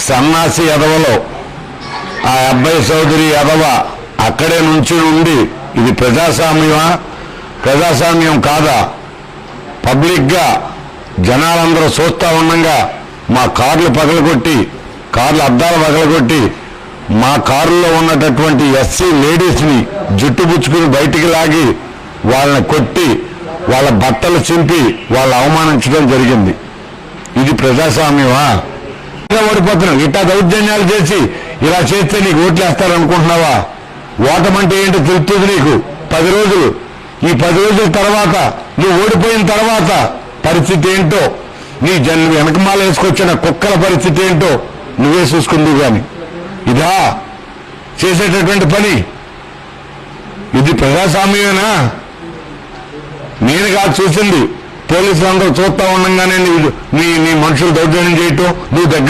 సన్నాసి ఎదవలో ఆ అబ్బాయి చౌదరి ఎదవ అక్కడే నుంచి ఉండి ఇది ప్రజాస్వామ్యమా, ప్రజాస్వామ్యం కాదా, పబ్లిక్గా జనాలందరూ చూస్తూ ఉండగా మా కార్లు పగలగొట్టి, కార్లు అద్దాలు పగలగొట్టి, మా కారులో ఉన్నటువంటి ఎస్సీ లేడీస్ని జుట్టుబుచ్చుకుని బయటికి లాగి వాళ్ళని కొట్టి వాళ్ళ బట్టలు చింపి వాళ్ళు అవమానించడం జరిగింది. ఇది ప్రజాస్వామ్యమా? ఓడిపోతున్నాం. ఇట్టా దౌర్జన్యాలు చేసి ఇలా చేస్తే నీకు ఓట్లు వేస్తారనుకుంటున్నావా? ఓటమంటే ఏంటో తెలుస్తుంది నీకు. 10 రోజులు, ఈ 10 రోజుల తర్వాత నువ్వు ఓడిపోయిన తర్వాత పరిస్థితి ఏంటో, నీ వెనకమాల వేసుకొచ్చిన కుక్కల పరిస్థితి ఏంటో నువ్వే చూసుకుందువు. కానీ ఇదా చేసేటటువంటి పని? ఇది ప్రజాస్వామ్యమేనా? నేను కాదు చూసింది, పోలీసులు అందరూ చూస్తా ఉండగానే నీ మనుషులు దౌర్జన్యం చేయటం, నువ్వు దగ్గర